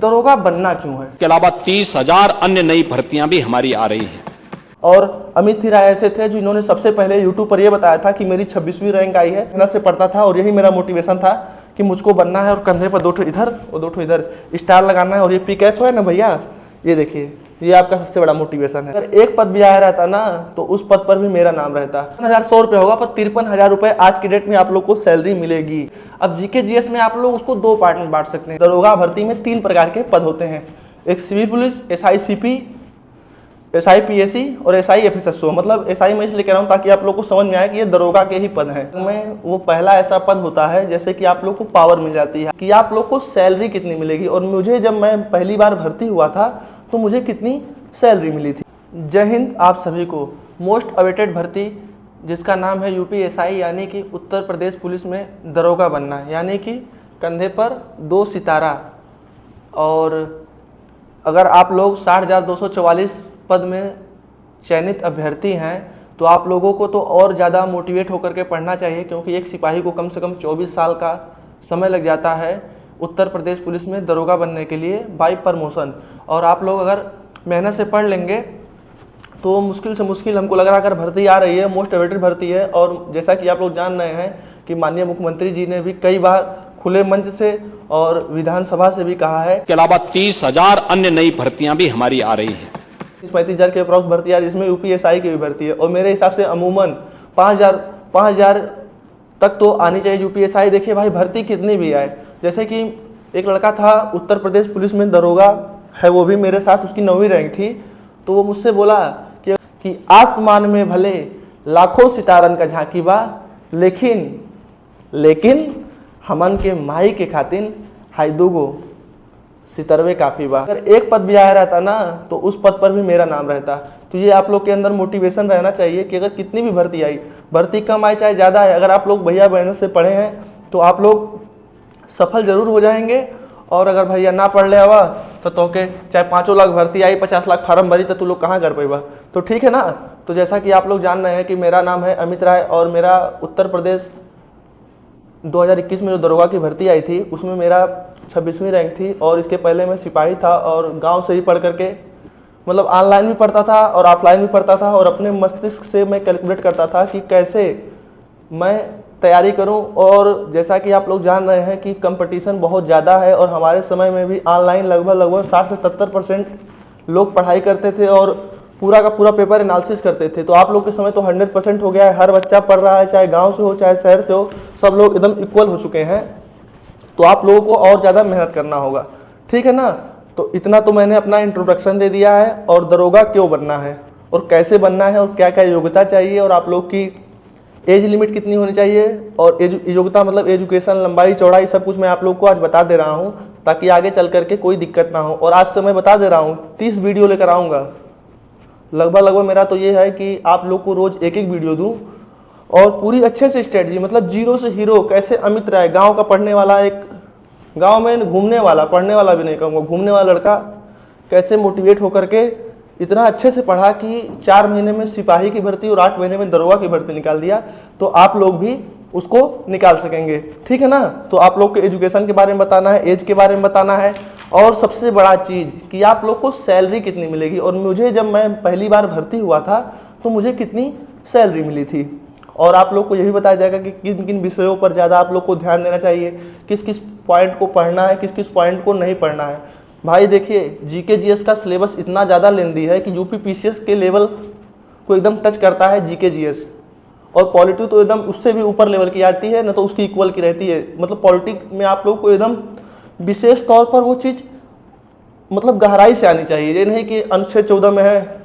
दरोगा बनना क्यों है। इसके अलावा 30,000 अन्य नई भर्तियां भी हमारी आ रही हैं। और अमित राय ऐसे थे जिन्होंने सबसे पहले यूट्यूब पर यह बताया था कि मेरी 26वीं रैंक आई है। मेहनत से पढ़ता था और यही मेरा मोटिवेशन था कि मुझको बनना है और कंधे पर 2 ठो इधर और 2 ठो इधर स्टार लगाना है। और ये पिकअप है ना भैया, ये देखिए, ये आपका सबसे बड़ा मोटिवेशन है। अगर एक पद भी आया रहता ना तो उस पद पर भी मेरा नाम रहता। 1,100 रुपये होगा, पर 53,000 रुपये आज की डेट में आप लोग को सैलरी मिलेगी। अब जीके जीएस में आप लोग उसको 2 पार्ट में बांट सकते हैं। दरोगा भर्ती में 3 प्रकार के पद होते हैं, एक civil police, SI CP, SI PAC और एसआई एफएसएसओ। मतलब एसआई मैं इसलिए कह रहा हूँ ताकि आप लोग को समझ में आए कि ये दरोगा के ही पद हैं। में वो पहला ऐसा पद होता है जैसे कि आप लोग को पावर मिल जाती है कि आप लोग को सैलरी कितनी मिलेगी। और मुझे जब मैं पहली बार भर्ती हुआ था तो मुझे कितनी सैलरी मिली थी। जय हिंद आप सभी को। मोस्ट अवेटेड भर्ती जिसका नाम है यूपीएसआई यानी कि उत्तर प्रदेश पुलिस में दरोगा बनना, यानी कि कंधे पर 2 सितारा। और अगर आप लोग 60,244 पद में चयनित अभ्यर्थी हैं तो आप लोगों को तो और ज़्यादा मोटिवेट होकर के पढ़ना चाहिए, क्योंकि एक सिपाही को कम से कम 24 साल का समय लग जाता है उत्तर प्रदेश पुलिस में दरोगा बनने के लिए बाय प्रमोशन। और आप लोग अगर मेहनत से पढ़ लेंगे तो मुश्किल से मुश्किल हमको लग रहा है अगर भर्ती आ रही है, मोस्ट अवेटेड भर्ती है। और जैसा कि आप लोग जान रहे हैं कि माननीय मुख्यमंत्री जी ने भी कई बार खुले मंच से और विधानसभा से भी कहा है। इसके अलावा 30,000 अन्य नई भर्तियां भी हमारी आ रही हैं। 35,000 के अप्रॉक्स भर्ती है, जिसमें यूपीएसआई की भी भर्ती है। और मेरे हिसाब से अमूमन 5,000 तक तो आनी चाहिए यूपीएसआई। देखिए भाई, भर्ती कितनी भी आए, जैसे कि एक लड़का था उत्तर प्रदेश पुलिस में दरोगा है, वो भी मेरे साथ, उसकी 9वीं रैंक थी। तो वो मुझसे बोला कि आसमान में भले लाखों सितारन का झांकी बा, लेकिन हमन के माई के खातिन हाई दूगो सितरवे काफ़ी बा। अगर एक पद भी आया रहता ना तो उस पद पर भी मेरा नाम रहता। तो ये आप लोग के अंदर मोटिवेशन रहना चाहिए कि अगर कितनी भी भर्ती आई, भर्ती कम आए चाहे ज़्यादा आए, अगर आप लोग भैया बहनों से पढ़े हैं तो आप लोग सफल जरूर हो जाएंगे। और अगर भैया ना पढ़ ले हवा तो के चाहे 5 लाख भर्ती आई, 50 लाख फार्म भरी, तो तू लोग कहाँ कर पाएगा। तो ठीक है ना। तो जैसा कि आप लोग जान रहे हैं कि मेरा नाम है अमित राय और मेरा उत्तर प्रदेश 2021 में जो दरोगा की भर्ती आई थी उसमें मेरा 26वीं रैंक थी। और इसके पहले मैं सिपाही था और गांव से ही पढ़ करके, मतलब ऑनलाइन भी पढ़ता था और ऑफलाइन भी पढ़ता था। और अपने मस्तिष्क से मैं कैलकुलेट करता था कि कैसे मैं तैयारी करूं। और जैसा कि आप लोग जान रहे हैं कि कंपटीशन बहुत ज़्यादा है और हमारे समय में भी ऑनलाइन लगभग 60 से 70% लोग पढ़ाई करते थे और पूरा का पूरा पेपर एनालिसिस करते थे। तो आप लोग के समय तो 100% हो गया है, हर बच्चा पढ़ रहा है, चाहे गांव से हो चाहे शहर से हो, सब लोग एकदम इक्वल हो चुके हैं। तो आप लोगों को और ज़्यादा मेहनत करना होगा, ठीक है ना। तो इतना तो मैंने अपना इंट्रोडक्शन दे दिया है। और दरोगा क्यों बनना है और कैसे बनना है और क्या क्या योग्यता चाहिए और आप लोग की एज लिमिट कितनी होनी चाहिए और योग्यता मतलब एजुकेशन, लंबाई चौड़ाई, सब कुछ मैं आप लोग को आज बता दे रहा हूँ ताकि आगे चल करके कोई दिक्कत ना हो। और आज से मैं बता दे रहा हूँ 30 वीडियो लेकर आऊँगा। लगभग मेरा तो ये है कि आप लोग को रोज़ एक वीडियो दूँ और पूरी अच्छे से स्ट्रेटजी, मतलब जीरो से हीरो कैसे अमित राय, गांव का पढ़ने वाला, एक गांव में घूमने वाला, पढ़ने वाला भी नहीं कहूँगा, घूमने वाला लड़का कैसे मोटिवेट होकर के इतना अच्छे से पढ़ा कि 4 महीने में सिपाही की भर्ती और 8 महीने में दरोगा की भर्ती निकाल दिया। तो आप लोग भी उसको निकाल सकेंगे, ठीक है ना। तो आप लोग के एजुकेशन के बारे में बताना है, एज के बारे में बताना है और सबसे बड़ा चीज़ कि आप लोग को सैलरी कितनी मिलेगी। और मुझे जब मैं पहली बार भर्ती हुआ था तो मुझे कितनी सैलरी मिली थी। और आप लोग को यही बताया जाएगा कि किन किन विषयों पर ज़्यादा आप लोग को ध्यान देना चाहिए, किस किस पॉइंट को पढ़ना है, किस किस पॉइंट को नहीं पढ़ना है। भाई देखिए, जीके जीएस का सिलेबस इतना ज़्यादा लेंदी है कि यूपी पीसीएस के लेवल को एकदम टच करता है जीके जीएस। और पॉलिटी तो एकदम उससे भी ऊपर लेवल की आती है, न तो उसकी इक्वल की रहती है। मतलब पॉलिटिक्स में आप लोग को एकदम विशेष तौर पर वो चीज़ मतलब गहराई से आनी चाहिए। ये नहीं कि अनुच्छेद 14 में है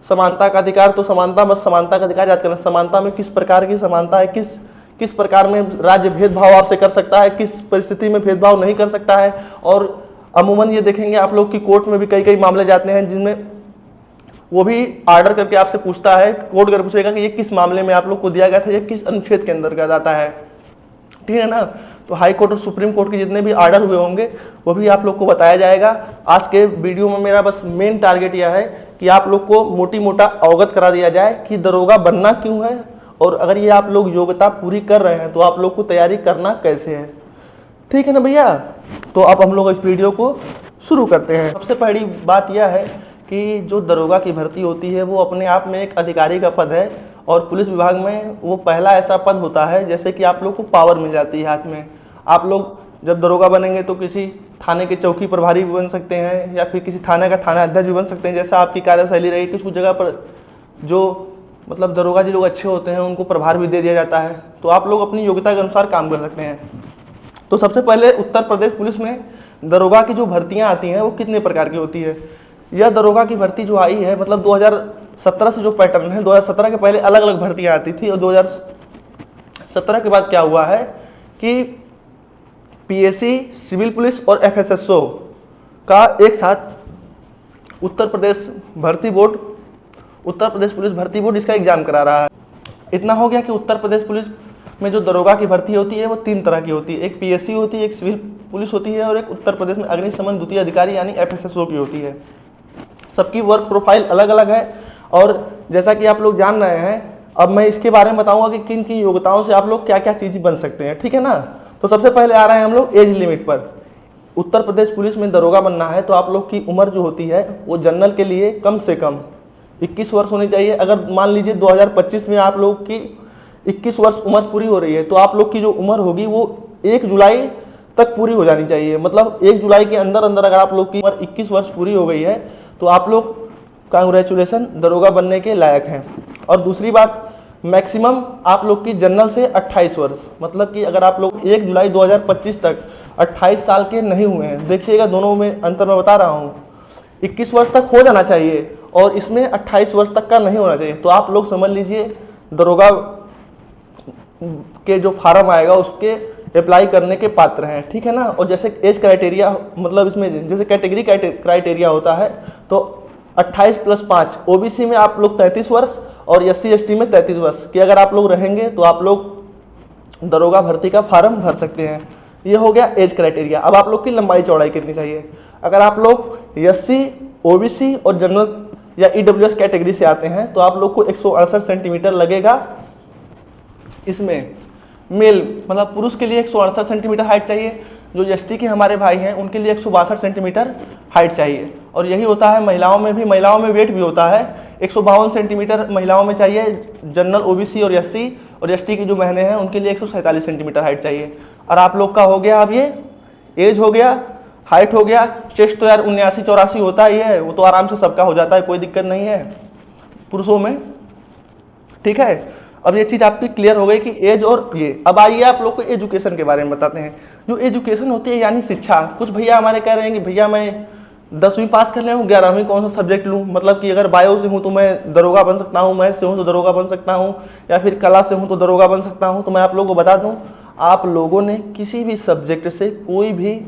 समानता का अधिकार, तो समानता बस समानता का अधिकार याद करना। समानता में किस प्रकार की समानता है, किस प्रकार में राज्य भेदभाव आपसे कर सकता है, किस परिस्थिति में भेदभाव नहीं कर सकता है। और अमूमन ये देखेंगे आप लोग की कोर्ट में भी कई मामले जाते हैं जिनमें वो भी आर्डर करके आपसे पूछता है, कोर्ट कर पूछेगा कि ये किस मामले में आप लोग को दिया गया था, ये किस अनुच्छेद के अंतर्गत आता है, ठीक है ना। तो हाई कोर्ट और सुप्रीम कोर्ट के जितने भी आर्डर हुए होंगे वो भी आप लोग को बताया जाएगा। आज के वीडियो में मेरा बस मेन टारगेट यह है कि आप लोग को मोटी मोटा अवगत करा दिया जाए कि दरोगा बनना क्यों है और अगर ये आप लोग योग्यता पूरी कर रहे हैं तो आप लोग को तैयारी करना कैसे है, ठीक है ना भैया। तो अब हम लोग इस वीडियो को शुरू करते हैं। सबसे पहली बात यह है कि जो दरोगा की भर्ती होती है वो अपने आप में एक अधिकारी का पद है और पुलिस विभाग में वो पहला ऐसा पद होता है जैसे कि आप लोग को पावर मिल जाती है हाथ में। आप लोग जब दरोगा बनेंगे तो किसी थाने के चौकी प्रभारी भी बन सकते हैं या फिर किसी थाने का थाना अध्यक्ष भी बन सकते हैं, जैसा आपकी कार्यशैली रही। कुछ जगह पर जो मतलब दरोगा जी लोग अच्छे होते हैं उनको प्रभार भी दे दिया जाता है, तो आप लोग अपनी योग्यता के अनुसार काम कर सकते हैं। तो सबसे पहले उत्तर प्रदेश पुलिस में दरोगा की जो भर्तियां आती हैं वो कितने प्रकार की होती है। यह दरोगा की भर्ती जो आई है मतलब 2017 से जो पैटर्न है, 2017 के पहले अलग अलग भर्तियां आती थी और 2017 के बाद क्या हुआ है कि पीएससी, सिविल पुलिस और एफएसएसओ का एक साथ उत्तर प्रदेश पुलिस भर्ती बोर्ड इसका एग्जाम करा रहा है। इतना हो गया कि उत्तर प्रदेश पुलिस में जो दरोगा की भर्ती होती है वो 3 तरह की होती है। एक पीएससी होती है, एक सिविल पुलिस होती है और एक उत्तर प्रदेश में अग्निशमन द्वितीय अधिकारी यानी एफएसएसओ की होती है। सबकी वर्क प्रोफाइल अलग अलग है और जैसा कि आप लोग जान रहे हैं, अब मैं इसके बारे में बताऊंगा कि किन किन योग्यताओं से आप लोग क्या क्या चीज़ें बन सकते हैं, ठीक है ना। तो सबसे पहले आ रहे हैं हम लोग एज लिमिट पर। उत्तर प्रदेश पुलिस में दरोगा बनना है तो आप लोग की उम्र जो होती है वो जनरल के लिए कम से कम 21 वर्ष होनी चाहिए। अगर मान लीजिए 2025 में आप लोग की 21 वर्ष उम्र पूरी हो रही है तो आप लोग की जो उम्र होगी वो 1 जुलाई तक पूरी हो जानी चाहिए। मतलब 1 जुलाई के अंदर अंदर अगर आप लोग की उम्र 21 वर्ष पूरी हो गई है तो आप लोग कांग्रेचुलेसन दरोगा बनने के लायक हैं। और दूसरी बात, मैक्सिमम आप लोग की जनरल से 28 वर्ष, मतलब कि अगर आप लोग 1 जुलाई 2025 तक 28 साल के नहीं हुए हैं, देखिएगा दोनों में अंतर मैं बता रहा हूँ, 21 वर्ष तक हो जाना चाहिए और इसमें 28 वर्ष तक का नहीं होना चाहिए। तो आप लोग समझ लीजिए दरोगा के जो फार्म आएगा उसके अप्लाई करने के पात्र हैं, ठीक है ना। और जैसे एज क्राइटेरिया मतलब इसमें जैसे कैटेगरी क्राइटेरिया होता है तो 28 + 5, ओबीसी में आप लोग 33 वर्ष और एससी एसटी में 33 वर्ष कि अगर आप लोग रहेंगे तो आप लोग दरोगा भर्ती का फार्म भर सकते हैं। ये हो गया एज क्राइटेरिया। अब आप लोग की लंबाई चौड़ाई कितनी चाहिए। अगर आप लोग एससी, ओबीसी और जनरल या ईडब्ल्यूएस कैटेगरी से आते हैं तो आप लोग को 168 सेंटीमीटर लगेगा। इसमें मेल मतलब पुरुष के लिए 168 सेंटीमीटर हाइट चाहिए, जो एसटी के हमारे भाई हैं उनके लिए 162 सेंटीमीटर हाइट चाहिए। और यही होता है महिलाओं में भी, महिलाओं में वेट भी होता है 152 सेंटीमीटर महिलाओं में चाहिए जनरल, ओबीसी और एससी, और एसटी की जो बहनें हैं उनके लिए 147 सेंटीमीटर हाइट चाहिए। और आप लोग का हो गया, अब ये एज हो गया, हाइट हो गया, चेस्ट तो यार 79-84 होता ही है, वो तो आराम से सबका हो जाता है, कोई दिक्कत नहीं है पुरुषों में, ठीक है। अब ये चीज़ आपकी क्लियर हो गई कि एज और ये। अब आइए आप लोग को एजुकेशन के बारे में बताते हैं। जो एजुकेशन होती है यानी शिक्षा, कुछ भैया हमारे कह रहे हैं कि भैया मैं 10वीं पास कर लिया हूँ, 11वीं कौन सा सब्जेक्ट लूँ, मतलब कि अगर बायो से हूँ तो मैं दरोगा बन सकता हूँ, मैथ से हूँ तो दरोगा बन सकता हूँ, या फिर कला से हूँ तो दरोगा बन सकता हूँ। तो मैं आप लोगों को बता दूँ, आप लोगों ने किसी भी सब्जेक्ट से कोई भी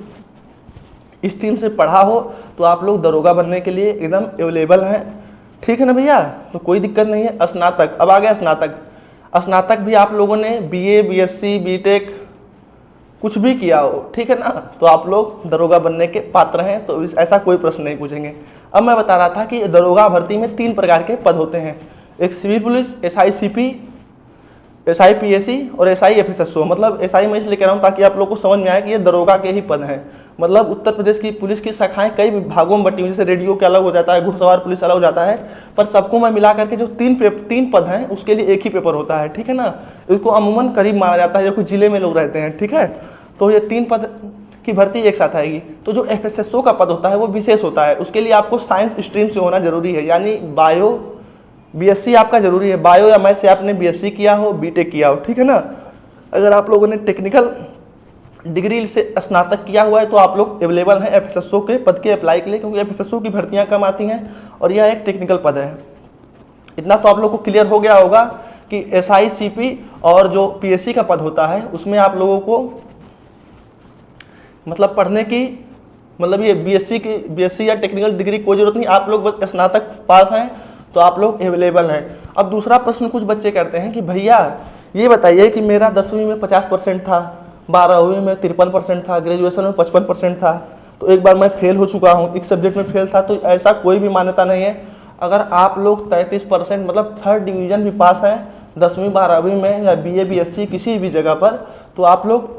स्ट्रीम से पढ़ा हो तो आप लोग दरोगा बनने के लिए एकदम अवेलेबल हैं, ठीक है ना भैया। तो कोई दिक्कत नहीं है। स्नातक, अब आ गया स्नातक। स्नातक भी आप लोगों ने बीए, बीएससी, बीटेक कुछ भी किया हो, ठीक है ना, तो आप लोग दरोगा बनने के पात्र हैं। तो ऐसा कोई प्रश्न नहीं पूछेंगे। अब मैं बता रहा था कि दरोगा भर्ती में 3 प्रकार के पद होते हैं, एक सिविल पुलिस, SICP, SIPSC और SIFSSO। मतलब SI मैं इसलिए कह रहा हूँ ताकि आप लोग को समझ में आए कि ये दरोगा के ही पद हैं। मतलब उत्तर प्रदेश की पुलिस की शाखाएं कई भागों में बटी हुई, जैसे रेडियो के अलग हो जाता है, घुड़सवार पुलिस अलग हो जाता है, पर सबको मैं मिला करके जो 3 पद हैं उसके लिए एक ही पेपर होता है, ठीक है ना। इसको अमूमन करीब माना जाता है, जो कुछ जिले में लोग रहते हैं, ठीक है। तो ये 3 पद की भर्ती एक साथ आएगी। तो जो FSSO का पद होता है वो विशेष होता है, उसके लिए आपको साइंस स्ट्रीम से होना जरूरी है, यानी बायो, BSc आपका जरूरी है, बायो या मैथ से आपने BSc किया हो, बीटेक किया हो, ठीक है ना। अगर आप लोगों ने टेक्निकल डिग्री से स्नातक किया हुआ है तो आप लोग अवेलेबल हैं FSSO के पद के अप्लाई के लिए, क्योंकि FSSO की भर्तियां कम आती हैं और यह एक टेक्निकल पद है। इतना तो आप लोग को क्लियर हो गया होगा कि SICP और जो PSC का पद होता है उसमें आप लोगों को मतलब पढ़ने की, मतलब ये BSc या टेक्निकल डिग्री कोई जरूरत नहीं, आप लोग बस स्नातक पास हैं तो आप लोग अवेलेबल हैं। अब दूसरा प्रश्न कुछ बच्चे करते हैं कि भैया ये बताइए कि मेरा 10वीं में 50% था, 12वीं में 53% था, ग्रेजुएशन में 55% था, तो एक बार मैं फेल हो चुका हूँ, एक सब्जेक्ट में फेल था, तो ऐसा कोई भी मान्यता नहीं है। अगर आप लोग 33% मतलब 3rd डिवीज़न भी पास हैं 10वीं 12वीं में या BA BSc किसी भी जगह पर, तो आप लोग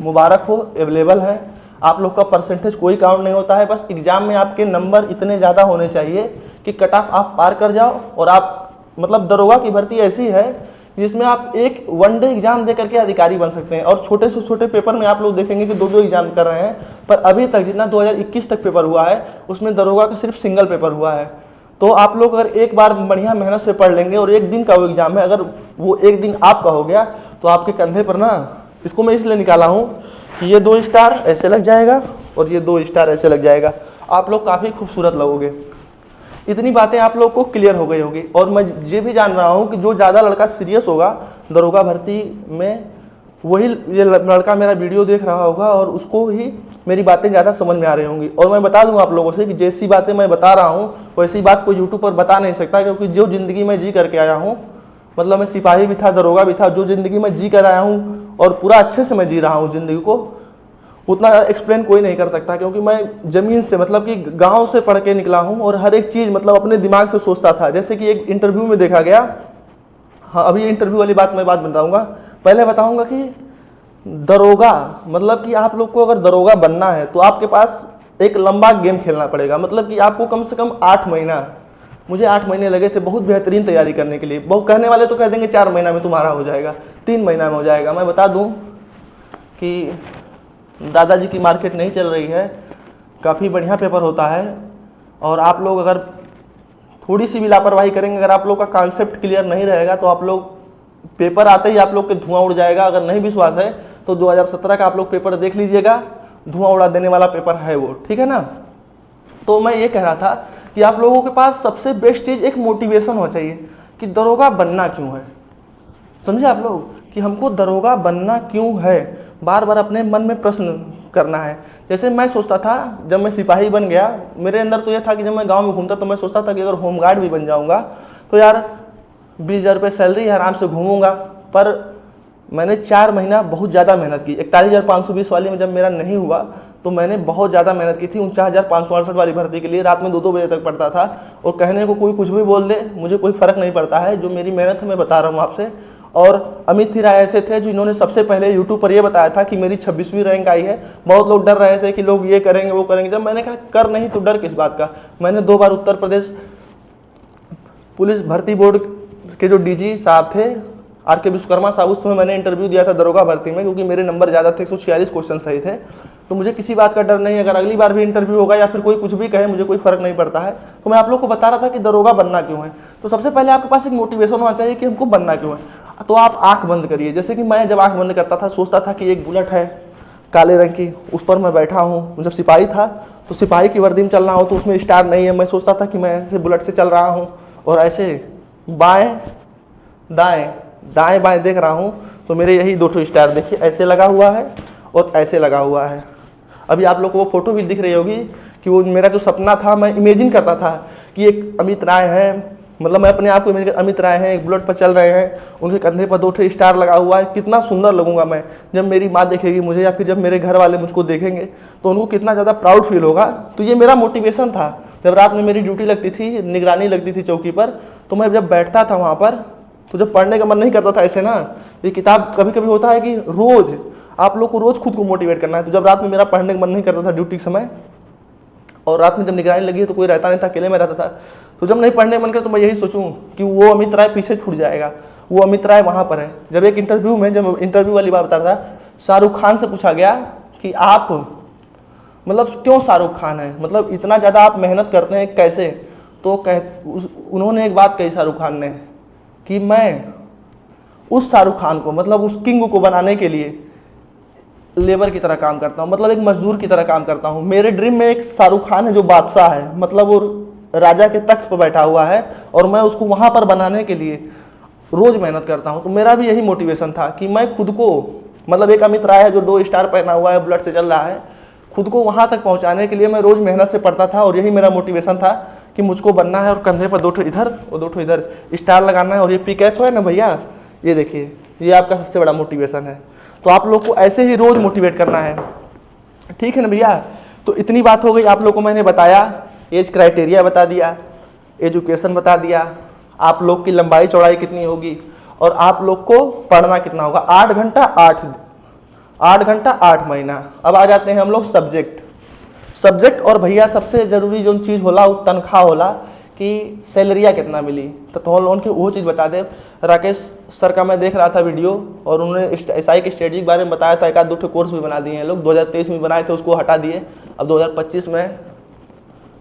मुबारक हो, अवेलेबल हैं। आप लोग का परसेंटेज कोई काउंट नहीं होता है, बस एग्जाम में आपके नंबर इतने ज़्यादा होने चाहिए कि कट ऑफ आप पार कर जाओ। और आप मतलब दरोगा की भर्ती ऐसी है जिसमें आप एक वनडे एग्जाम दे करके अधिकारी बन सकते हैं। और छोटे से छोटे पेपर में आप लोग देखेंगे कि 2-2 एग्जाम कर रहे हैं, पर अभी तक जितना 2021 तक पेपर हुआ है उसमें दरोगा का सिर्फ सिंगल पेपर हुआ है। तो आप लोग अगर एक बार बढ़िया मेहनत से पढ़ लेंगे और एक दिन का वो एग्जाम है, अगर वो एक दिन आपका हो गया तो आपके कंधे पर ना, इसको मैं इसलिए निकाला हूँ कि ये 2 स्टार ऐसे लग जाएगा और ये 2 स्टार ऐसे लग जाएगा, आप लोग काफ़ी खूबसूरत लगोगे। इतनी बातें आप लोग को क्लियर हो गई होगी। और मैं ये भी जान रहा हूँ कि जो ज़्यादा लड़का सीरियस होगा दरोगा भर्ती में, वही ये लड़का मेरा वीडियो देख रहा होगा और उसको ही मेरी बातें ज़्यादा समझ में आ रही होंगी। और मैं बता दूं आप लोगों से कि जैसी बातें मैं बता रहा हूँ वैसी बात कोई यूट्यूब पर बता नहीं सकता, क्योंकि जो ज़िंदगी में जी करके आया हूँ, मतलब मैं सिपाही भी था, दरोगा भी था, जो ज़िंदगी में जी कर आया हूँ और पूरा अच्छे से मैं जी रहा हूँ ज़िंदगी को, उतना एक्सप्लेन कोई नहीं कर सकता। क्योंकि मैं ज़मीन से मतलब कि गांव से पढ़ के निकला हूं और हर एक चीज़ मतलब अपने दिमाग से सोचता था। जैसे कि एक इंटरव्यू में देखा गया, हाँ अभी इंटरव्यू वाली बात मैं बताऊंगा, पहले बताऊंगा कि दरोगा मतलब कि आप लोग को अगर दरोगा बनना है तो आपके पास एक लंबा गेम खेलना पड़ेगा। मतलब कि आपको कम से कम 8 महीना, मुझे 8 महीने लगे थे बहुत बेहतरीन तैयारी करने के लिए। बहुत कहने वाले तो कह देंगे 4 महीना में तुम्हारा हो जाएगा, 3 महीना में हो जाएगा। मैं बता दूँ कि दादाजी की मार्केट नहीं चल रही है, काफ़ी बढ़िया पेपर होता है। और आप लोग अगर थोड़ी सी भी लापरवाही करेंगे, अगर आप लोग का कॉन्सेप्ट क्लियर नहीं रहेगा तो आप लोग पेपर आते ही आप लोग के धुआं उड़ जाएगा। अगर नहीं विश्वास है तो 2017 का आप लोग पेपर देख लीजिएगा, धुआं उड़ा देने वाला पेपर है वो, ठीक है ना। तो मैं ये कह रहा था कि आप लोगों के पास सबसे बेस्ट चीज़ एक मोटिवेशन होना चाहिए कि दरोगा बनना क्यों है। समझे आप लोग कि हमको दरोगा बनना क्यों है, बार बार अपने मन में प्रश्न करना है। जैसे मैं सोचता था जब मैं सिपाही बन गया, मेरे अंदर तो यह था कि जब मैं गांव में घूमता तो मैं सोचता था कि अगर होमगार्ड भी बन जाऊंगा तो यार 20,000 रुपये सैलरी, आराम से घूमूंगा। पर मैंने 4 महीना बहुत ज़्यादा मेहनत की। 41,520 वाली में जब मेरा नहीं हुआ तो मैंने बहुत ज़्यादा मेहनत की थी 49,568 वाली भर्ती के लिए। रात में 2-2 बजे तक पढ़ता था। और कहने को कोई कुछ भी बोल दे, मुझे कोई फ़र्क नहीं पड़ता है, जो मेरी मेहनत है मैं बता रहा हूँ आपसे। और अमित राय ऐसे थे जिन्होंने सबसे पहले यूट्यूब पर ये बताया था कि मेरी 26वीं रैंक आई है। बहुत लोग डर रहे थे कि लोग ये करेंगे वो करेंगे, जब मैंने कहा कर नहीं तो डर किस बात का। मैंने 2 बार उत्तर प्रदेश पुलिस भर्ती बोर्ड के जो डीजी साहब थे आर.के. विश्वकर्मा साहब, उसमें मैंने इंटरव्यू दिया था दरोगा भर्ती में, क्योंकि मेरे नंबर ज़्यादा थे, 146 क्वेश्चन सही थे। तो मुझे किसी बात का डर नहीं, अगर अगली बार भी इंटरव्यू होगा या फिर कोई कुछ भी कहे मुझे कोई फ़र्क नहीं पड़ता है। तो मैं आप लोग को बता रहा था कि दरोगा बनना क्यों है। तो सबसे पहले आपके पास एक मोटिवेशन होना चाहिए कि हमको बनना क्यों है। तो आप आंख बंद करिए। जैसे कि मैं जब आंख बंद करता था सोचता था कि एक बुलेट है काले रंग की, उस पर मैं बैठा हूँ। जब सिपाही था तो सिपाही की वर्दी में चल रहा हूँ तो उसमें स्टार नहीं है। मैं सोचता था कि मैं ऐसे बुलेट से चल रहा हूँ और ऐसे बाएं दाएं दाएं बाएं देख रहा हूँ तो मेरे यही 2 स्टार देखिए ऐसे लगा हुआ है और ऐसे लगा हुआ है। अभी आप लोग को वो फोटो भी दिख रही होगी कि वो मेरा जो सपना था, मैं इमेजिन करता था कि एक अमित राय है, मतलब मैं अपने आप को इमेजिन, अमित राय हैं, एक बुलेट पर चल रहे हैं, उनके कंधे पर 2 स्टार लगा हुआ है। कितना सुंदर लगूंगा मैं जब मेरी माँ देखेगी मुझे, या फिर जब मेरे घर वाले मुझको देखेंगे तो उनको कितना ज़्यादा प्राउड फील होगा। तो ये मेरा मोटिवेशन था। जब रात में मेरी ड्यूटी लगती थी, निगरानी लगती थी चौकी पर, तो मैं जब बैठता था वहाँ पर तो जब पढ़ने का मन नहीं करता था ऐसे ना, ये किताब कभी कभी होता है कि रोज़ आप लोग को रोज़ खुद को मोटिवेट करना है। तो जब रात में मेरा पढ़ने का मन नहीं करता था ड्यूटी समय, और रात में जब निगरानी लगी तो कोई रहता नहीं था, अकेले में रहता था, तो जब नहीं पढ़ने मन करे तो मैं यही सोचूं कि वो अमित राय पीछे छूट जाएगा, वो अमित राय वहाँ पर है। जब एक इंटरव्यू में, जब इंटरव्यू वाली बात बता रहा था, शाहरुख खान से पूछा गया कि आप मतलब क्यों शाहरुख खान है, मतलब इतना ज़्यादा आप मेहनत करते हैं कैसे। तो उन्होंने एक बात कही शाहरुख खान ने कि मैं उस शाहरुख खान को, मतलब उस किंग को बनाने के लिए लेबर की तरह काम करता हूँ, मतलब एक मजदूर की तरह काम करता हूँ। मेरे ड्रीम में एक शाहरुख खान है जो बादशाह है, मतलब वो राजा के तख्त पर बैठा हुआ है और मैं उसको वहाँ पर बनाने के लिए रोज़ मेहनत करता हूँ। तो मेरा भी यही मोटिवेशन था कि मैं खुद को, मतलब एक अमित राय है जो 2 स्टार पहना हुआ है, बुलेट से चल रहा है, खुद को वहाँ तक पहुँचाने के लिए मैं रोज़ मेहनत से पढ़ता था। और यही मेरा मोटिवेशन था कि मुझको बनना है और कंधे पर 2 इधर और 2 इधर स्टार लगाना है। और ये पिकअप है ना भैया, ये देखिए, ये आपका सबसे बड़ा मोटिवेशन है। तो आप लोग को ऐसे ही रोज़ मोटिवेट करना है, ठीक है ना भैया। तो इतनी बात हो गई, आप लोग को मैंने बताया, एज क्राइटेरिया बता दिया, एजुकेशन बता दिया, आप लोग की लंबाई चौड़ाई कितनी होगी और आप लोग को पढ़ना कितना होगा। 8 घंटा 8 घंटा 8 महीना। अब आ जाते हैं हम लोग सब्जेक्ट और भैया सबसे जरूरी जो चीज़ होला वो तनख्वाह होला कि सैलरिया कितना मिली। तो थोड़ा लोन की वो चीज़ बता दे। राकेश सर का मैं देख रहा था वीडियो और उन्होंने एसआई की स्ट्रेटजी के बारे में बताया था। एक आध 2 कोर्स भी बना दिए हैं लोग, 2023 में बनाए थे उसको हटा दिए, अब 2025 में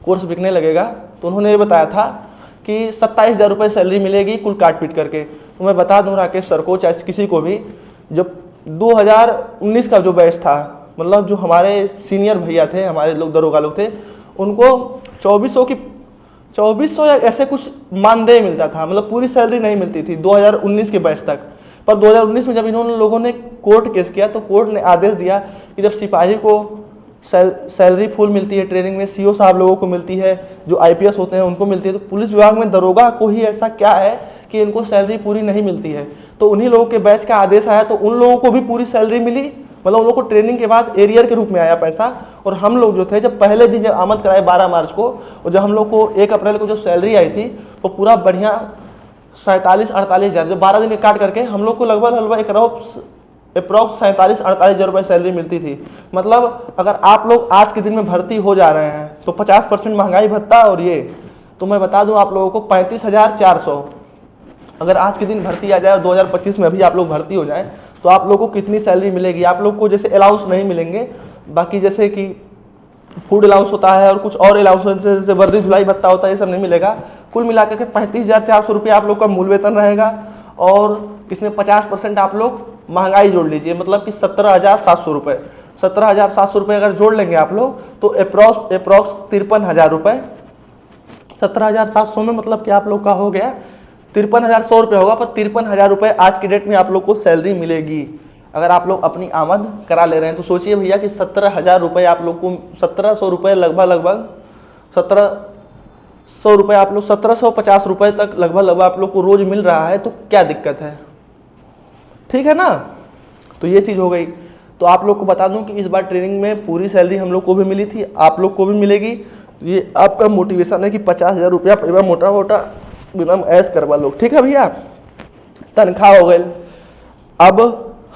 कोर्स बिकने लगेगा। तो उन्होंने ये बताया था कि 27,000 रुपये सैलरी मिलेगी कुल काट पीट करके। तो मैं बता दूं राकेश सर को चाहे किसी को भी, जब 2019 का जो बैच था, मतलब जो हमारे सीनियर भैया थे, हमारे लोग दरोगा लोग थे, उनको 2400 या ऐसे कुछ मानदेय मिलता था, मतलब पूरी सैलरी नहीं मिलती थी 2019 के बैच तक। पर 2019 में जब इन्होंने लोगों ने कोर्ट केस किया तो कोर्ट ने आदेश दिया कि जब सिपाही को सैलरी फुल मिलती है, ट्रेनिंग में सीओ साहब लोगों को मिलती है, जो आईपीएस होते हैं उनको मिलती है, तो पुलिस विभाग में दरोगा को ही ऐसा क्या है कि इनको सैलरी पूरी नहीं मिलती है। तो उन्हीं लोगों के बैच का आदेश आया तो उन लोगों को भी पूरी सैलरी मिली, मतलब उन लोगों को ट्रेनिंग के बाद एरियर के रूप में आया पैसा। और हम लोग जो थे जब पहले दिन जब आमद कराए 12 मार्च को, और जब हम लोग को 1 अप्रैल को जो सैलरी आई थी तो पूरा बढ़िया 47-48 हज़ार, जो 12 दिन में काट करके हम लोग को लगभग अप्रॉक्स 47-48 हज़ार रुपये सैलरी मिलती थी। मतलब अगर आप लोग आज के दिन में भर्ती हो जा रहे हैं तो 50% महंगाई भत्ता, और ये तो मैं बता दूं आप लोगों को 35,400 अगर आज के दिन भर्ती आ जाए, 2025 में अभी आप लोग भर्ती हो जाएं तो आप लोग को कितनी सैलरी मिलेगी। आप लोग को जैसे अलाउंस नहीं मिलेंगे, बाकी जैसे कि फूड अलाउंस होता है और कुछ और अलाउंस जैसे वर्दी धुलाई भत्ता होता है, ये सब नहीं मिलेगा। कुल मिलाकर के 35,400 रुपये आप लोग का मूल वेतन रहेगा, और इसमें 50% आप लोग महंगाई जोड़ लीजिए, मतलब कि 17,700 रुपये। 17,700 रुपये अगर जोड़ लेंगे आप लोग तो अप्रॉक्स 53,000 रुपये। 17,700 में मतलब कि आप लोग का हो गया 53,100 रुपये होगा, पर 53,000 रुपये आज की डेट में आप लोग को सैलरी मिलेगी अगर आप लोग अपनी आमद करा ले रहे हैं। तो सोचिए भैया कि 17,000 रुपये आप लोग को, 1,700 रुपये लगभग 1,700 रुपये आप लोग 1,750 रुपये तक लगभग आप लोग को रोज़ मिल रहा है, तो क्या दिक्कत है, ठीक है ना। तो ये चीज़ हो गई। तो आप लोग को बता दूं कि इस बार ट्रेनिंग में पूरी सैलरी हम लोग को भी मिली थी, आप लोग को भी मिलेगी। ये आपका मोटिवेशन है कि 50,000 रुपया परिवार मोटा मोटा एकदम ऐश करवा लो, ठीक है भैया। तनख्वाह हो गई। अब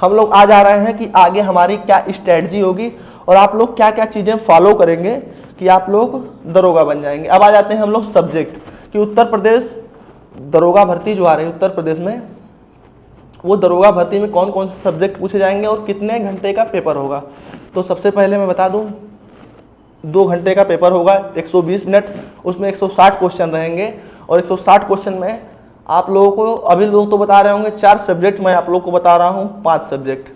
हम लोग आ जा रहे हैं कि आगे हमारी क्या स्ट्रेटजी होगी और आप लोग क्या क्या चीज़ें फॉलो करेंगे कि आप लोग दरोगा बन जाएंगे। अब आ जाते हैं हम लोग सब्जेक्ट कि उत्तर प्रदेश दरोगा भर्ती जो आ रही है उत्तर प्रदेश में, वो दरोगा भर्ती में कौन कौन से सब्जेक्ट पूछे जाएंगे और कितने घंटे का पेपर होगा। तो सबसे पहले मैं बता दूं 2 घंटे का पेपर होगा, 120 मिनट, उसमें 160 क्वेश्चन रहेंगे। और 160 क्वेश्चन में आप लोगों को, अभी लोग तो बता रहे होंगे 4 सब्जेक्ट, मैं आप लोग को बता रहा हूँ 5 सब्जेक्ट।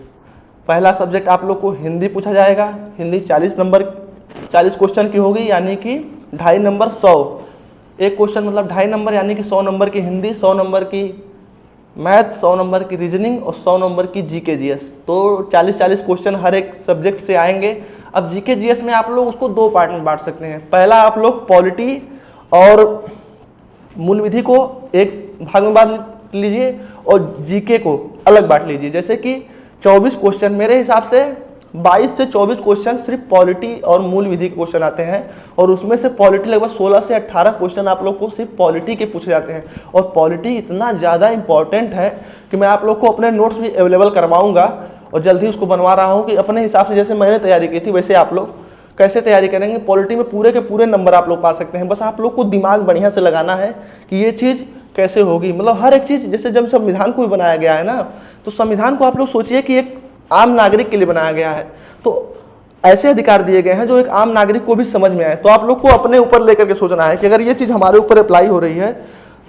पहला सब्जेक्ट आप लोग को हिंदी पूछा जाएगा। हिंदी 40 क्वेश्चन की होगी, यानी कि 2.5 नंबर 100। एक क्वेश्चन मतलब 2.5 नंबर यानी कि 100 नंबर की हिंदी, 100 नंबर की मैथ, 100 नंबर की रीजनिंग और 100 नंबर की जीके जीएस। तो 40 क्वेश्चन हर एक सब्जेक्ट से आएंगे। अब जीके जीएस में आप लोग उसको 2 पार्ट में बांट सकते हैं। पहला आप लोग पॉलिटी और मूल विधि को एक भाग में बांट लीजिए और जीके को अलग बांट लीजिए। जैसे कि 24 क्वेश्चन, मेरे हिसाब से 22 से 24 क्वेश्चन सिर्फ पॉलिटी और मूल विधि के क्वेश्चन आते हैं, और उसमें से पॉलिटी लगभग 16 से 18 क्वेश्चन आप लोग को सिर्फ पॉलिटी के पूछे जाते हैं। और पॉलिटी इतना ज़्यादा इंपॉर्टेंट है कि मैं आप लोग को अपने नोट्स भी अवेलेबल करवाऊंगा और जल्दी उसको बनवा रहा हूँ कि अपने हिसाब से जैसे मैंने तैयारी की थी वैसे आप लोग कैसे तैयारी करेंगे। पॉलिटी में पूरे के पूरे नंबर आप लोग पा सकते हैं, बस आप लोग को दिमाग बढ़िया से लगाना है कि ये चीज़ कैसे होगी। मतलब हर एक चीज़, जैसे जब संविधान को भी बनाया गया है ना, तो संविधान को आप लोग सोचिए कि एक आम नागरिक के लिए बनाया गया है, तो ऐसे अधिकार दिए गए हैं जो एक आम नागरिक को भी समझ में आए। तो आप लोग को अपने ऊपर लेकर के सोचना है कि अगर ये चीज़ हमारे ऊपर अप्लाई हो रही है,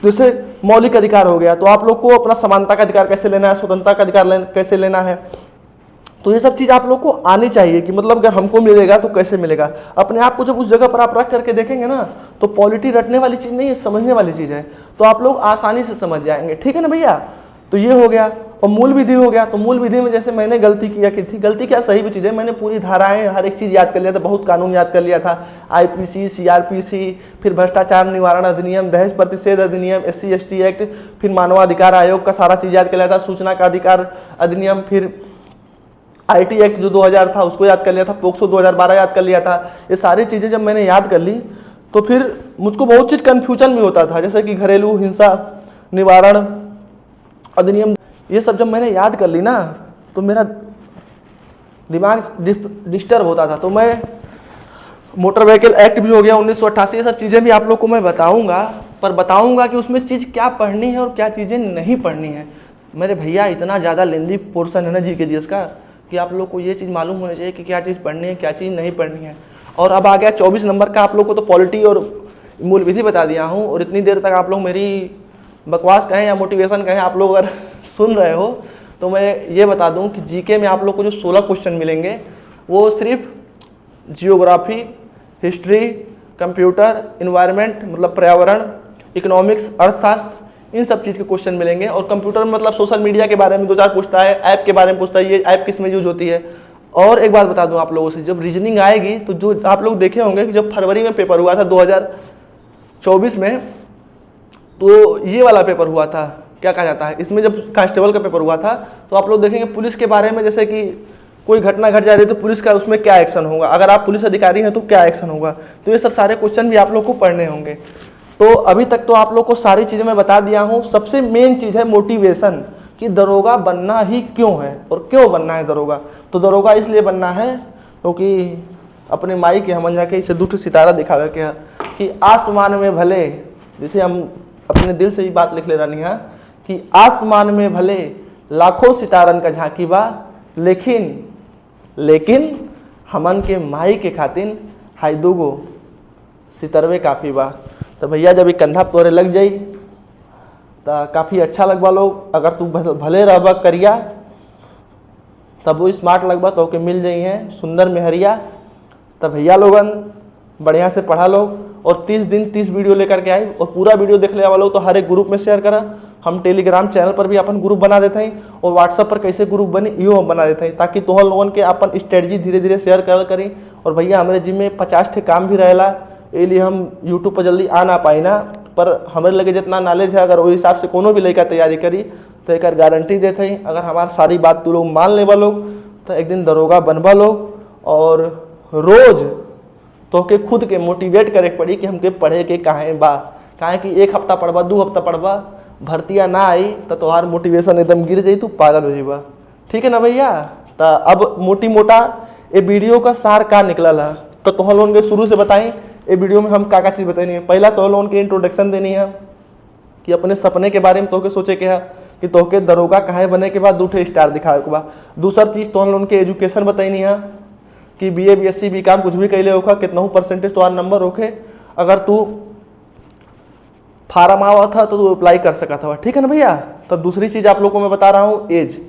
जैसे मौलिक अधिकार हो गया, तो आप लोग को अपना समानता का अधिकार कैसे लेना है, स्वतंत्रता का अधिकार कैसे लेना है। तो ये सब चीज़ आप लोग को आनी चाहिए कि मतलब अगर हमको मिलेगा तो कैसे मिलेगा। अपने आप को जब उस जगह पर आप रख करके देखेंगे ना, तो पॉलिटी रटने वाली चीज़ नहीं है, समझने वाली चीज़ है, तो आप लोग आसानी से समझ जाएंगे, ठीक है ना भैया। तो ये हो गया। और मूल विधि हो गया। तो मूल विधि में जैसे मैंने गलती किया की थी, गलती क्या सही भी चीज़ है, मैंने पूरी धाराएं हर एक चीज़ याद कर लिया था, बहुत कानून याद कर लिया था, आईपीसी, सीआरपीसी, फिर भ्रष्टाचार निवारण अधिनियम, दहेज प्रतिषेध अधिनियम, SC ST एक्ट, फिर मानवाधिकार आयोग का सारा चीज़ याद कर लिया था, सूचना का अधिकार अधिनियम, फिर IT एक्ट जो 2000 था उसको याद कर लिया था, पोक्सो 2012 याद कर लिया था। ये सारी चीज़ें जब मैंने याद कर ली तो फिर मुझको बहुत चीज़ कन्फ्यूजन भी होता था, जैसे कि घरेलू हिंसा निवारण अधिनियम, ये सब जब मैंने याद कर ली ना तो मेरा दिमाग डिस्टर्ब होता था। तो मैं मोटर व्हीकल एक्ट भी हो गया 1988, ये सब चीज़ें भी आप लोग को मैं बताऊंगा, पर बताऊंगा कि उसमें चीज़ क्या पढ़नी है और क्या चीज़ें नहीं पढ़नी है। मेरे भैया इतना ज़्यादा लेंदी पोर्शन है ना जीके जीएस का कि आप लोग को ये चीज़ मालूम होनी चाहिए कि क्या चीज़ पढ़नी है, क्या चीज़ नहीं पढ़नी है। और अब आ गया 24 नंबर का, आप लोग को तो पॉलिटी और मूल विधि बता दिया हूँ, और इतनी देर तक आप लोग मेरी बकवास कहें या मोटिवेशन कहें, आप लोग अगर सुन रहे हो तो मैं ये बता दूं कि जीके में आप लोग को जो 16 क्वेश्चन मिलेंगे वो सिर्फ जियोग्राफी, हिस्ट्री, कंप्यूटर, इन्वायरमेंट मतलब पर्यावरण, इकोनॉमिक्स, अर्थशास्त्र, इन सब चीज़ के क्वेश्चन मिलेंगे। और कंप्यूटर मतलब सोशल मीडिया के बारे में 2-4 पूछता है, ऐप के बारे में पूछता है, ये ऐप किस में यूज होती है। और एक बात बता दूं आप लोगों से, जब रीजनिंग आएगी तो जो आप लोग देखे होंगे कि जब फरवरी में पेपर हुआ था 2024 में, तो ये वाला पेपर हुआ था, क्या कहा जाता है, इसमें जब कांस्टेबल का पेपर हुआ था तो आप लोग देखेंगे पुलिस के बारे में, जैसे कि कोई घटना घट जा रही है तो पुलिस का उसमें क्या एक्शन होगा, अगर आप पुलिस अधिकारी हैं तो क्या एक्शन होगा। तो ये सब सारे क्वेश्चन भी आप लोग को पढ़ने होंगे। तो अभी तक तो आप लोग को सारी चीज़ें मैं बता दिया हूँ। सबसे मेन चीज़ है मोटिवेशन, कि दरोगा बनना ही क्यों है और क्यों बनना है दरोगा। तो दरोगा इसलिए बनना है क्योंकि अपने माई के हम जाके इसे दूठे सितारा दिखावे क्या कि आसमान में भले, जैसे हम अपने दिल से ही बात लिख ले रही है कि आसमान में भले लाखों सितारन का झांकी बा, लेकिन हमन के माई के खातिन हाई दूगो सितरवे काफ़ी बा। तो भैया जब ये कंधा तोरे लग जाई तो काफ़ी अच्छा लगवा लोग। अगर तू भले रहबा करिया तब वो स्मार्ट लगवा तो के मिल जाई हैं सुंदर मेहरिया। तब भैया लोगन बढ़िया से पढ़ा लोग, और 30 दिन 30 वीडियो लेकर के आई, और पूरा वीडियो देख ले वाला लोग तो हर एक ग्रुप में शेयर करा। हम टेलीग्राम चैनल पर भी अपन ग्रुप बना देते हैं, और व्हाट्सएप पर कैसे ग्रुप बने इहो हम बना देते हैं, ताकि तोहर लोगन के अपन स्ट्रेटजी धीरे धीरे शेयर करी। और भैया हमारे जिम में 50 ठे काम भी रहेला, इसलिए हम यूट्यूब पर जल्दी आ ना पाई ना, पर हमारे लगे जितना नॉलेज है अगर वही हिसाब से कोनो भी लड़का तैयारी करी तो एक गारंटी देते हैं, अगर हमारी सारी बात तू लोग मान लेवा लोग तो एक दिन दरोगा बनवा लोग। और रोज़ तो के खुद के मोटिवेट करे पड़ी कि हमके पढ़े के काहे बा, काहे कि 1 हफ्ता पढ़बा 2 हफ्ता पढ़बा भर्तियाँ ना आई तो तोहार मोटिवेशन एकदम गिर जाई, तू पागल हो जाइबा। ठीक है ना भैया। तो अब मोटी मोटा ये वीडियो का सार का निकलल है, तो तोहर लोगन के शुरू से बताई ये वीडियो में हम का चीज़ बतानी है। पहला तोहर लोगन के इंट्रोडक्शन देनी है कि अपने सपने के बारे में तोहके सोचे के है कि तोहके दरोगा कहाँ बने के बाद 2 ठे स्टार दिखावे के बाद। दूसर चीज़ तोहर लोगन के एजुकेशन बतानी है कि BA BSc BCom कुछ भी कैले होगा, कितना परसेंटेज तुम्हारा नंबर होके, अगर तू फार्म आवा था तो तू अप्लाई कर सका था। ठीक है ना भैया। तो दूसरी चीज़ आप लोग को मैं बता रहा हूँ एज,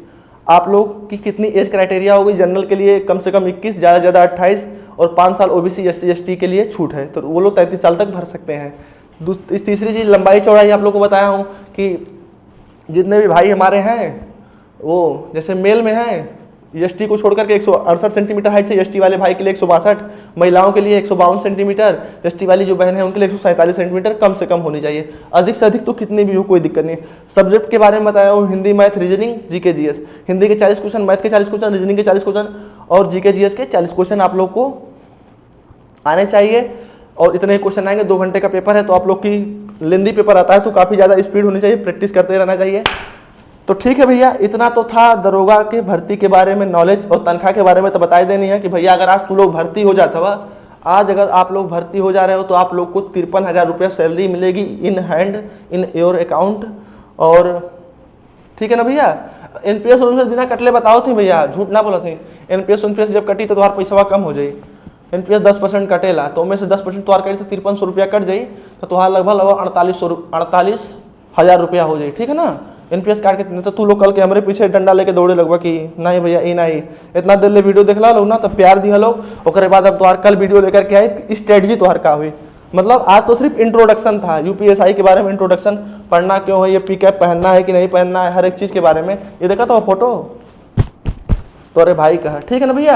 आप लोग की कितनी एज क्राइटेरिया होगी। जनरल के लिए कम से कम 21, ज़्यादा से ज़्यादा 28, और 5 साल OBC SC ST के लिए छूट है, तो वो लोग 33 साल तक भर सकते हैं। तीसरी चीज़ लंबाई चौड़ाई आप लोग को बताया हूँ कि जितने भी भाई हमारे हैं वो जैसे मेल में हैं ST को छोड़कर के 168 सेंटीमीटर हाइट है, ST वाले भाई के लिए 162, महिलाओं के लिए 152 सेंटीमीटर, ST वाली जो बहन है उनके लिए 147 सेंटीमीटर कम से कम होनी चाहिए। अधिक से अधिक तो कितनी भी हो कोई दिक्कत नहीं। सब्जेक्ट के बारे में बताया हूँ Hindi, math, reasoning, GK GS। Hindi के 40 क्वेश्चन, मैथ के 40 क्वेश्चन, रीजनिंग के 40 क्वेश्चन और GK GS के 40 क्वेश्चन आप लोग को आने चाहिए। और इतने क्वेश्चन आएंगे, 2 घंटे का पेपर है, तो आप लोग की लेंदी पेपर आता है तो काफ़ी ज़्यादा स्पीड होनी चाहिए, प्रैक्टिस करते रहना चाहिए। तो ठीक है भैया, इतना तो था दरोगा के भर्ती के बारे में नॉलेज। और तनख्वाह के बारे में तो बता देनी है कि भैया अगर आज तू लोग भर्ती हो जाता हुआ, आज अगर आप लोग भर्ती हो जा रहे हो तो आप लोग को 53,000 रुपया सैलरी मिलेगी in hand, in your account. और ठीक है ना भैया। NPS उनपीएस बिना कटले बताओ थी भैया, झूठ ना बोला थी। NPS उनपीएस जब कटी तो तुम्हारा पैसा कम हो जाई। NPS 10% कटेला, तो उनमें से 10% तुम्हारा कटी तो 5300 रुपया कट जाई, तो तुम्हारा लगभग 48,000 रुपया हो जाए। ठीक है ना। NPS काट के तो तू लोग कल के हमारे पीछे डंडा लेके दौड़े लगवा कि नहीं भैया ये नहीं, इतना देर ले वीडियो देखला लोग ना, तो प्यार दिया लोग। ओकरे बाद अब तुम्हार कल वीडियो लेकर के आई स्ट्रेटजी तुम्हार का हुई। मतलब आज तो सिर्फ इंट्रोडक्शन था, UPSI के बारे में इंट्रोडक्शन, पढ़ना क्यों है, ये PCAP पहनना है कि नहीं पहनना है, हर एक चीज़ के बारे में। ये देखा तो फोटो तोरे भाई का है। ठीक है ना भैया।